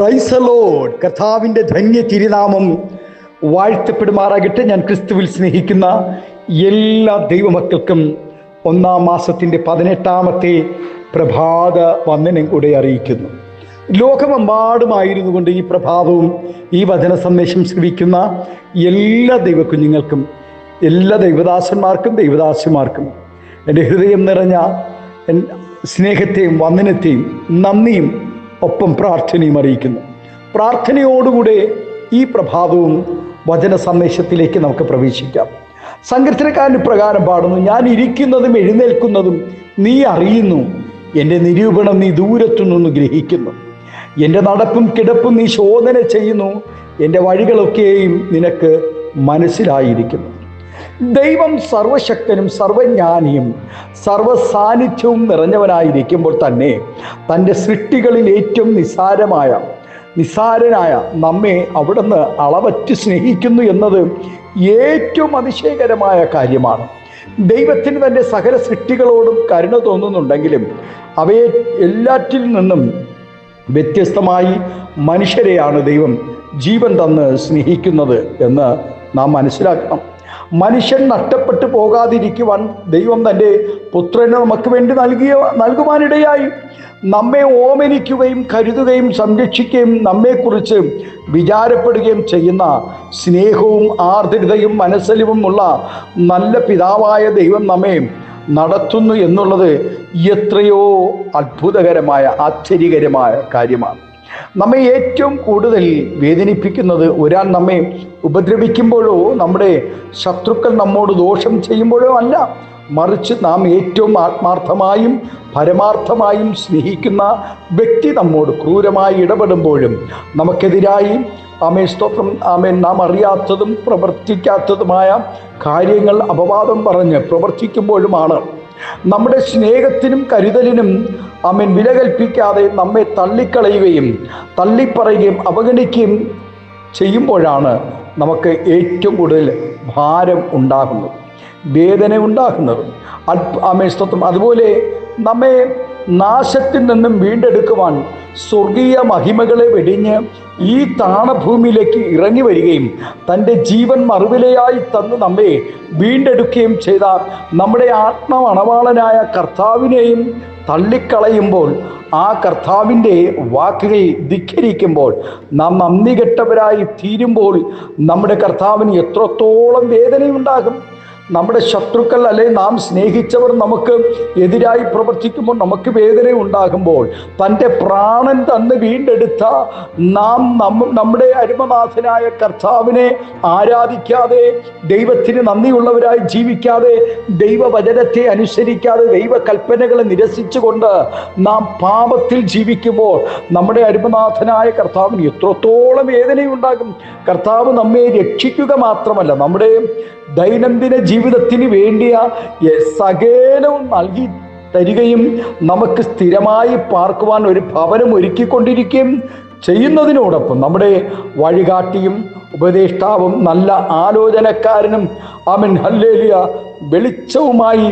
Praise the Lord. കർത്താവിൻ്റെ ധന്യ തിരുനാമം വാഴ്ത്തപ്പെടുമാറാകട്ടെ. ഞാൻ ക്രിസ്തുവിൽ സ്നേഹിക്കുന്ന എല്ലാ ദൈവമക്കൾക്കും ഒന്നാം മാസത്തിൻ്റെ 18ാമത്തെ പ്രഭാത വന്ദനം കൂടെ അറിയിക്കുന്നു. ലോകമെമ്പാടുമായിരുന്നു കൊണ്ട് ഈ പ്രഭാതവും ഈ വചന സന്ദേശം ശ്രവിക്കുന്ന എല്ലാ ദൈവകുഞ്ഞുങ്ങൾക്കും, എല്ലാ ദൈവദാസന്മാർക്കും ദൈവദാസിമാർക്കും എൻ്റെ ഹൃദയം നിറഞ്ഞ സ്നേഹത്തെയും വന്ദനത്തെയും നന്ദിയും ഒപ്പം പ്രാർത്ഥനയും അറിയിക്കുന്നു. പ്രാർത്ഥനയോടുകൂടെ ഈ പ്രഭാതവും വചന സന്ദേശത്തിലേക്ക് നമുക്ക് പ്രവേശിക്കാം. സങ്കീർത്തനക്കാരൻ പ്രകാരം പാടുന്നു: ഞാൻ ഇരിക്കുന്നതും എഴുന്നേൽക്കുന്നതും നീ അറിയുന്നു, എൻ്റെ നിരൂപണം നീ ദൂരത്തു നിന്ന് ഗ്രഹിക്കുന്നു. എൻ്റെ നടപ്പും കിടപ്പും നീ ശോധന ചെയ്യുന്നു, എൻ്റെ വഴികളൊക്കെയും നിനക്ക് മനസ്സിലായിരിക്കുന്നു. ദൈവം സർവശക്തനും സർവജ്ഞാനിയും സർവസാന്നിധ്യവും നിറഞ്ഞവനായിരിക്കുമ്പോൾ തന്നെ തൻ്റെ സൃഷ്ടികളിൽ ഏറ്റവും നിസ്സാരനായ നമ്മെ അവിടുന്ന് അളവറ്റ് സ്നേഹിക്കുന്നു എന്നത് ഏറ്റവും അതിശയകരമായ കാര്യമാണ്. ദൈവത്തിന് തൻ്റെ സകല സൃഷ്ടികളോടും കരുണ തോന്നുന്നുണ്ടെങ്കിലും അവയെ എല്ലാറ്റിൽ നിന്നും വ്യത്യസ്തമായി മനുഷ്യരെയാണ് ദൈവം ജീവൻ തന്ന് സ്നേഹിക്കുന്നത് എന്ന് നാം മനസ്സിലാക്കണം. മനുഷ്യൻ നഷ്ടപ്പെട്ടു പോകാതിരിക്കുവാൻ ദൈവം തൻ്റെ പുത്രനെ നമുക്ക് വേണ്ടി നൽകുവാനിടയായി. നമ്മെ ഓമനിക്കുകയും കരുതുകയും സംരക്ഷിക്കുകയും നമ്മെക്കുറിച്ച് വിചാരപ്പെടുകയും ചെയ്യുന്ന സ്നേഹവും ആർദ്രതയും മനസ്സലിവുമുള്ള നല്ല പിതാവായ ദൈവം നമ്മെ നടത്തുന്നു എന്നുള്ളത് എത്രയോ അത്ഭുതകരമായ ആശ്ചര്യകരമായ കാര്യമാണ്. നമ്മെ ഏറ്റവും കൂടുതൽ വേദനിപ്പിക്കുന്നത് ഒരാൾ നമ്മെ ഉപദ്രവിക്കുമ്പോഴോ നമ്മുടെ ശത്രുക്കൾ നമ്മോട് ദോഷം ചെയ്യുമ്പോഴോ അല്ല, മറിച്ച് നാം ഏറ്റവും ആത്മാർത്ഥമായും പരമാർത്ഥമായും സ്നേഹിക്കുന്ന വ്യക്തി നമ്മോട് ക്രൂരമായി ഇടപെടുമ്പോഴും നമുക്കെതിരായി സ്തോത്രം നാം അറിയാത്തതും പ്രവർത്തിക്കാത്തതുമായ കാര്യങ്ങൾ അപവാദം പറഞ്ഞ് പ്രവർത്തിക്കുമ്പോഴുമാണ്. നമ്മുടെ സ്നേഹത്തിനും കരുതലിനും വില കൽപ്പിക്കാതെ നമ്മെ തള്ളിക്കളയുകയും തള്ളിപ്പറയുകയും അവഗണിക്കുകയും ചെയ്യുമ്പോഴാണ് നമുക്ക് ഏറ്റവും കൂടുതൽ ഭാരം ഉണ്ടാകുന്നത്, വേദന ഉണ്ടാകുന്നത്. സ്തോത്രം. അതുപോലെ നമ്മെ നാശത്തിൽ നിന്നും വീണ്ടെടുക്കുവാൻ സ്വർഗീയ മഹിമകളെ വെടിഞ്ഞ് ഈ താണഭൂമിയിലേക്ക് ഇറങ്ങി വരികയും തൻ്റെ ജീവൻ മറുവിലയായി തന്ന് നമ്മെ വീണ്ടെടുക്കുകയും ചെയ്ത നമ്മുടെ ആത്മമണവാളനായ കർത്താവിനെയും തള്ളിക്കളയുമ്പോൾ, ആ കർത്താവിൻ്റെ വാക്കുകൾ ധിക്കരിക്കുമ്പോൾ, നാം നന്ദി കെട്ടവരായി തീരുമ്പോൾ നമ്മുടെ കർത്താവിന് എത്രത്തോളം വേദനയുണ്ടാകും. നമ്മുടെ ശത്രുക്കൾ അല്ലെങ്കിൽ നാം സ്നേഹിച്ചവർ നമുക്ക് എതിരായി പ്രവർത്തിക്കുമ്പോൾ നമുക്ക് വേദന ഉണ്ടാകുമ്പോൾ, തൻ്റെ പ്രാണൻ തന്ന് വീണ്ടെടുത്ത നമ്മുടെ അരുമനാഥനായ കർത്താവിനെ ആരാധിക്കാതെ, ദൈവത്തിന് നന്ദിയുള്ളവരായി ജീവിക്കാതെ, ദൈവവചനത്തെ അനുസരിക്കാതെ, ദൈവകൽപ്പനകളെ നിരസിച്ചുകൊണ്ട് നാം പാപത്തിൽ ജീവിക്കുമ്പോൾ നമ്മുടെ അരുമനാഥനായ കർത്താവിന് എത്രത്തോളം വേദനയുണ്ടാകും. കർത്താവ് നമ്മെ രക്ഷിക്കുക മാത്രമല്ല, നമ്മുടെ ദൈനംദിന ജീവിതത്തിന് വേണ്ടിയ സകലവും നൽകി തരികയും നമുക്ക് സ്ഥിരമായി പാർക്കുവാൻ ഒരു ഭവനം ഒരുക്കിക്കൊണ്ടിരിക്കുകയും ചെയ്യുന്നതിനോടൊപ്പം നമ്മുടെ വഴികാട്ടിയും ഉപദേഷ്ടാവും നല്ല ആലോചനക്കാരനും ഹല്ലേലൂയ വെളിച്ചവുമായി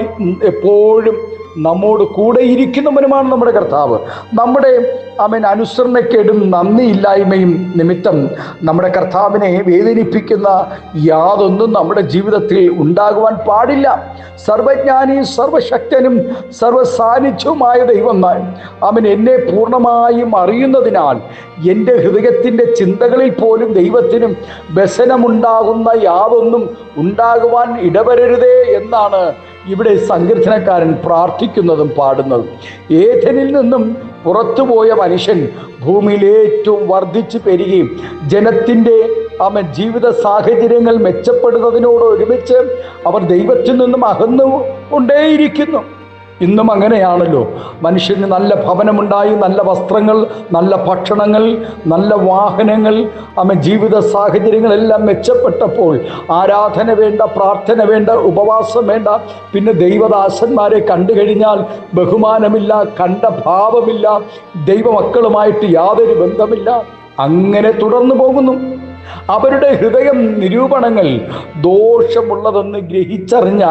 എപ്പോഴും നമ്മോട് കൂടെ ഇരിക്കുന്നവനുമാണ് നമ്മുടെ കർത്താവ്. നമ്മുടെ അനുസരണക്കേടും നന്ദിയില്ലായ്മയും നിമിത്തം നമ്മുടെ കർത്താവിനെ വേദനിപ്പിക്കുന്ന യാതൊന്നും നമ്മുടെ ജീവിതത്തിൽ ഉണ്ടാകുവാൻ പാടില്ല. സർവജ്ഞാനിയും സർവശക്തനും സർവസാന്നിധ്യവുമായ ദൈവം എന്നെ പൂർണ്ണമായും അറിയുന്നതിനാൽ എൻ്റെ ഹൃദയത്തിൻ്റെ ചിന്തകളിൽ പോലും ദൈവത്തിനും വ്യസനമുണ്ടാകുന്ന യാതൊന്നും ഉണ്ടാകുവാൻ ഇടവരരുതേ എന്നാണ് ഇവിടെ സങ്കീർത്തനക്കാരൻ പ്രാർത്ഥിക്കുന്നതും പാടുന്നതും. ഏഥനിൽ നിന്നും പുറത്തുപോയ മനുഷ്യൻ ഭൂമിയിൽ ഏറ്റവും വർദ്ധിച്ചു പെരുകയും ജനത്തിൻ്റെ ജീവിത സാഹചര്യങ്ങൾ മെച്ചപ്പെടുന്നതിനോടൊരുമിച്ച് അവർ ദൈവത്തിൽ നിന്നും അകന്നു കൊണ്ടേയിരിക്കുന്നു. ഇന്നും അങ്ങനെയാണല്ലോ. മനുഷ്യന് നല്ല ഭവനമുണ്ടായി, നല്ല വസ്ത്രങ്ങൾ, നല്ല ഭക്ഷണങ്ങൾ, നല്ല വാഹനങ്ങൾ, ജീവിത സാഹചര്യങ്ങളെല്ലാം മെച്ചപ്പെട്ടപ്പോൾ ആരാധന വേണ്ട, പ്രാർത്ഥന വേണ്ട, ഉപവാസം വേണ്ട, പിന്നെ ദൈവദാസന്മാരെ കണ്ടു കഴിഞ്ഞാൽ ബഹുമാനമില്ല, കണ്ട ഭാവമില്ല, ദൈവമക്കളുമായിട്ട് യാതൊരു ബന്ധമില്ല. അങ്ങനെ തുടർന്നു പോകുന്നു. അവരുടെ ഹൃദയം നിരൂപണങ്ങൾ ദോഷമുള്ളതെന്ന് ഗ്രഹിച്ചറിഞ്ഞ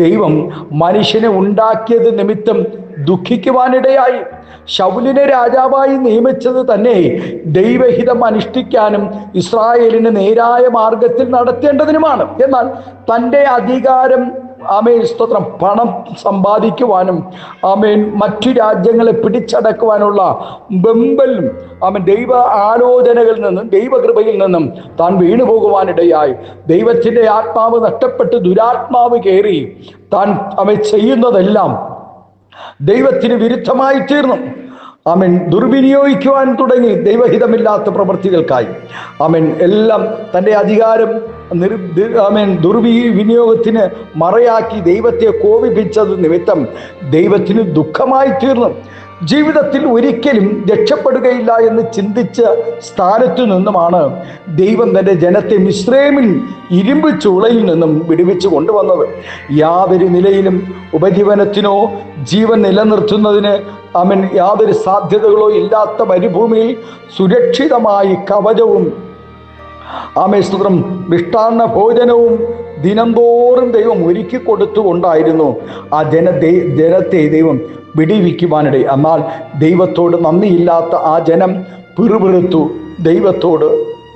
ദൈവം മനുഷ്യനെ ഉണ്ടാക്കിയത് നിമിത്തം ദുഃഖിക്കുവാനിടയായി. ശൗലിനെ രാജാവായി നിയമിച്ചത് തന്നെ ദൈവഹിതം അനുഷ്ഠിക്കാനും ഇസ്രായേലിന് നേരായ മാർഗത്തിൽ നടത്തേണ്ടതിനുമാണ്. എന്നാൽ തൻ്റെ അധികാരം സ്തോത്രം പണം സമ്പാദിക്കുവാനും മറ്റു രാജ്യങ്ങളെ പിടിച്ചടക്കുവാനുള്ള വെമ്പലും ദൈവ ആലോചനകളിൽ നിന്നും ദൈവകൃപയിൽ നിന്നും താൻ വീണുപോകുവാനിടയായി. ദൈവത്തിൻ്റെ ആത്മാവ് നഷ്ടപ്പെട്ട് ദുരാത്മാവ് കയറി താൻ ചെയ്യുന്നതെല്ലാം ദൈവത്തിന് വിരുദ്ധമായി തീർന്നു. ദുർവിനിയോഗിക്കുവാൻ തുടങ്ങി ദൈവഹിതമില്ലാത്ത പ്രവൃത്തികൾക്കായി. എല്ലാം തൻ്റെ അധികാരം ദുർവിനിയോഗത്തിന് മറയാക്കി ദൈവത്തെ കോപിപ്പിച്ചത് നിമിത്തം ദൈവത്തിന് ദുഃഖമായി തീർന്നു. ജീവിതത്തിൽ ഒരിക്കലും രക്ഷപ്പെടുകയില്ല എന്ന് ചിന്തിച്ച സ്ഥാനത്തു നിന്നുമാണ് ദൈവം തൻ്റെ ജനത്തെ മിസ്രൈമിൽ ഇരുമ്പ് ചൂളയിൽ നിന്നും വിടുവിച്ചു കൊണ്ടുവന്നത്. യാതൊരു നിലയിലും ഉപജീവനത്തിനോ ജീവൻ നിലനിർത്തുന്നതിന് യാതൊരു സാധ്യതകളോ ഇല്ലാത്ത മരുഭൂമിയിൽ സുരക്ഷിതമായി കവചവും സ്തോത്രം മിഷ്ടാന്ന ഭോജനവും ദിനംതോറും ദൈവം ഒരുക്കി കൊടുത്തുകൊണ്ടായിരുന്നു ആ ജനത്തെ ദൈവം വിടിവിക്കുവാനിടയിൽ. എന്നാൽ ദൈവത്തോട് നന്ദിയില്ലാത്ത ആ ജനം പിറുപിറുത്തു ദൈവത്തോട്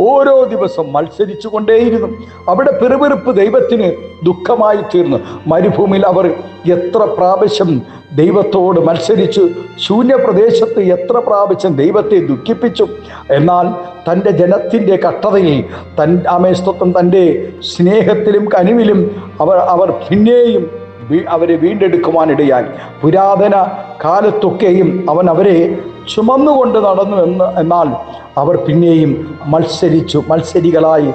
ഓരോ ദിവസം മത്സരിച്ചു കൊണ്ടേയിരുന്നു. അവിടെ പിറുപിറുപ്പ് ദൈവത്തിന് ദുഃഖമായി തീർന്നു. മരുഭൂമിയിൽ അവർ എത്ര പ്രാവശ്യം ദൈവത്തോട് മത്സരിച്ചു, ശൂന്യപ്രദേശത്ത് എത്ര പ്രാവശ്യം ദൈവത്തെ ദുഃഖിപ്പിച്ചു. എന്നാൽ തൻ്റെ ജനത്തിൻ്റെ കഷ്ടതയിൽ സ്തോത്രം തൻ്റെ സ്നേഹത്തിലും കനിവിലും അവർ പിന്നെയും അവരെ വീണ്ടെടുക്കുവാനിടയായി. പുരാതന കാലത്തൊക്കെയും അവൻ അവരെ ചുമന്നുകൊണ്ട് നടന്നു എന്നാൽ അവർ പിന്നെയും മത്സരികളായി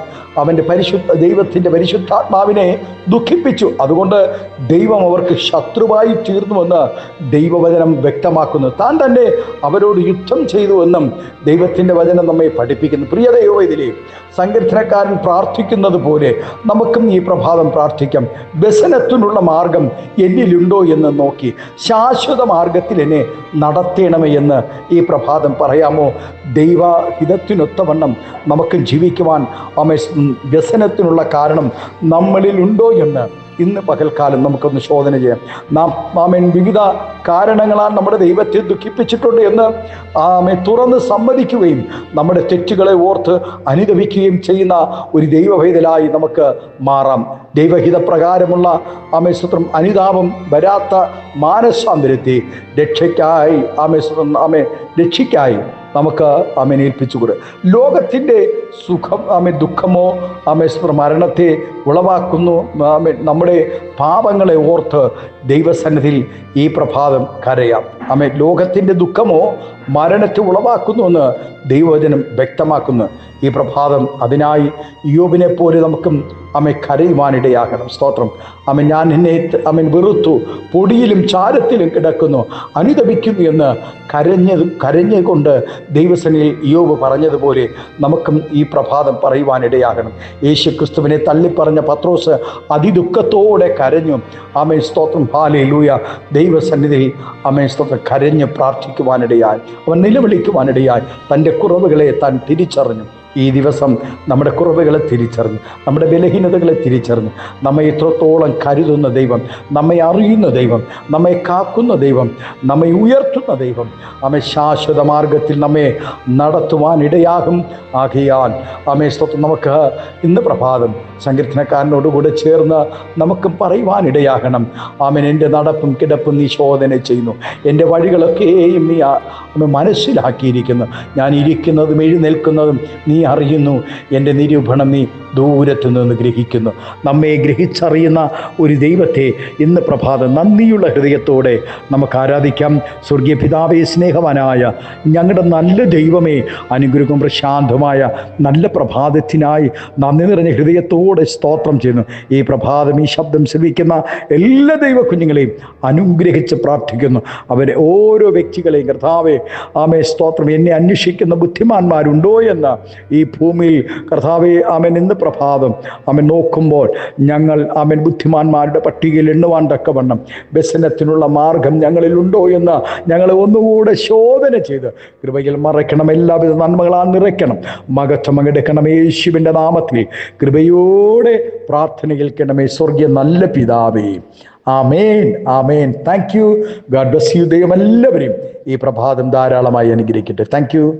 ദൈവത്തിൻ്റെ പരിശുദ്ധാത്മാവിനെ ദുഃഖിപ്പിച്ചു. അതുകൊണ്ട് ദൈവം അവർക്ക് ശത്രുവായി തീർന്നുവെന്ന് ദൈവവചനം വ്യക്തമാക്കുന്നു. താൻ തന്നെ അവരോട് യുദ്ധം ചെയ്തുവെന്നും ദൈവത്തിൻ്റെ വചനം നമ്മെ പഠിപ്പിക്കുന്നു. പ്രിയ ദൈവവേദിയിലെ സങ്കീർത്തനക്കാരൻ പ്രാർത്ഥിക്കുന്നത് പോലെ നമുക്കും ഈ പ്രഭാതം പ്രാർത്ഥിക്കാം. വ്യസനത്തിനുള്ള മാർഗം എന്നിലുണ്ടോ എന്ന് നോക്കി ശാശ്വത മാർഗത്തിൽ എന്നെ നടത്തണമേ എന്ന് ഈ പ്രഭാതം പറയാമോ? ദൈവഹിതത്തിനൊത്തവണ്ണം നമുക്ക് ജീവിക്കുവാൻ വ്യസനത്തിനുള്ള കാരണം നമ്മളിലുണ്ടോ എന്ന് ഇന്ന് പകൽക്കാലം നമുക്കൊന്ന് ശോധന ചെയ്യാം. നാം വിവിധ കാരണങ്ങളാൽ നമ്മുടെ ദൈവത്തെ ദുഃഖിപ്പിച്ചിട്ടുണ്ട് എന്ന് തുറന്ന് സമ്മതിക്കുകയും നമ്മുടെ തെറ്റുകളെ ഓർത്ത് അനുദപിക്കുകയും ചെയ്യുന്ന ഒരു ദൈവഭേദലായി നമുക്ക് മാറാം. ദൈവഹിതപ്രകാരമുള്ള സ്തോത്രം അനുതാപം വരാത്ത മാനസാന്തരത്തെ രക്ഷയ്ക്കായി നമുക്ക് ഏൽപ്പിച്ചുകൂടെ. ലോകത്തിൻ്റെ സുഖം ദുഃഖമോ മരണത്തെ ഉളവാക്കുന്നു. നമ്മുടെ പാപങ്ങളെ ഓർത്ത് ദൈവസന്നിധിയിൽ ഈ പ്രഭാതം കരയാം. ലോകത്തിൻ്റെ ദുഃഖമോ മരണത്തെ ഉളവാക്കുന്നുവെന്ന് ദൈവവചനം വ്യക്തമാക്കുന്നു. ഈ പ്രഭാതം അതിനായി യോബിനെ പോലെ നമുക്കും കരയുവാനിടയാകണം. സ്തോത്രം. ഞാൻ നിന്നെ വെറുത്തു, പൊടിയിലും ചാരത്തിലും കിടക്കുന്നു, അനുതപിക്കുന്നു എന്ന് കരഞ്ഞുകൊണ്ട് ദൈവസന്നിധിയിൽ യോബ് പറഞ്ഞതുപോലെ നമുക്കും ഈ പ്രഭാതം പറയുവാനിടയാകണം. യേശുക്രിസ്തുവിനെ തള്ളിപ്പറഞ്ഞ പത്രോസ് അതിദുഃഖത്തോടെ കരഞ്ഞു. സ്തോത്രം. ഹല്ലേലൂയ. ദൈവസന്നിധിയിൽ സ്തോത്രം കരഞ്ഞ് പ്രാർത്ഥിക്കുവാനിടയായി, അവൻ നിലവിളിക്കുവാനിടയായി. തൻ്റെ കുറവുകളെ താൻ തിരിച്ചറിഞ്ഞു. ഈ ദിവസം നമ്മുടെ കുറവുകളെ തിരിച്ചറിഞ്ഞ്, നമ്മുടെ ബലഹീനതകളെ തിരിച്ചറിഞ്ഞ്, നമ്മെ ഇത്രത്തോളം കരുതുന്ന ദൈവം, നമ്മെ അറിയുന്ന ദൈവം, നമ്മെ കാക്കുന്ന ദൈവം, നമ്മെ ഉയർത്തുന്ന ദൈവം ശാശ്വത മാർഗത്തിൽ നമ്മെ നടത്തുവാനിടയാകും. ആകയാൽ സ്തോത്രം നമുക്ക് ഇന്ന് പ്രഭാതം സങ്കീർത്തനക്കാരനോടുകൂടെ ചേർന്ന് നമുക്ക് പറയുവാനിടയാകണം. എൻ്റെ നടപ്പും കിടപ്പും നീ ശോധന ചെയ്യുന്നു, എൻ്റെ വഴികളൊക്കെയും നീ മനസ്സിലാക്കിയിരിക്കുന്നു, ഞാൻ ഇരിക്കുന്നതും എഴുന്നേൽക്കുന്നതും നീ അറിയുന്നു, എൻ്റെ നിരൂപണം നീ ദൂരത്തു നിന്ന് ഗ്രഹിക്കുന്നു. നമ്മെ ഗ്രഹിച്ചറിയുന്ന ഒരു ദൈവത്തെ ഇന്ന് പ്രഭാതം നന്ദിയുള്ള ഹൃദയത്തോടെ നമുക്ക് ആരാധിക്കാം. സ്വർഗീയ പിതാവേ, സ്നേഹവാനായ ഞങ്ങളുടെ നല്ല ദൈവമേ, അനുഗ്രഹവും പ്രശാന്തമായ നല്ല പ്രഭാതത്തിനായി നന്ദി നിറഞ്ഞ ഹൃദയത്തോടെ സ്തോത്രം ചെയ്യുന്നു. ഈ പ്രഭാതം ഈ ശബ്ദം ശ്രവിക്കുന്ന എല്ലാ ദൈവ കുഞ്ഞുങ്ങളെയും അനുഗ്രഹിച്ച് പ്രാർത്ഥിക്കുന്നു. അവരെ ഓരോ വ്യക്തികളെയും കർത്താവേ സ്തോത്രം. എന്നെ അന്വേഷിക്കുന്ന ബുദ്ധിമാന്മാരുണ്ടോ എന്ന് ഈ ഭൂമിയിൽ കർത്താവേ ഇന്ന് പ്രഭാതം നോക്കുമ്പോൾ ഞങ്ങൾ ബുദ്ധിമാന്മാരുടെ പട്ടികയിൽ എണ്ണുവാൻ തക്കവണ്ണം വ്യസനത്തിനുള്ള മാർഗം ഞങ്ങളിലുണ്ടോ എന്ന് ഞങ്ങളെ ഒന്നുകൂടെ ശോധന ചെയ്ത് കൃപയിൽ മറയ്ക്കണം. എല്ലാവിധ നന്മകളാൽ നിറയ്ക്കണം. മകത്വം എടുക്കണം. യേശുവിൻ്റെ നാമത്തിൽ കൃപയോടെ പ്രാർത്ഥന കേൾക്കണമേ. സ്വർഗീയ നല്ല പിതാവേ, ആമേൻ, ആമേൻ. Thank you. God bless you. ദൈവം എല്ലാവരെയും ഈ പ്രഭാതം ധാരാളമായി അനുഗ്രഹിക്കട്ടെ. Thank U.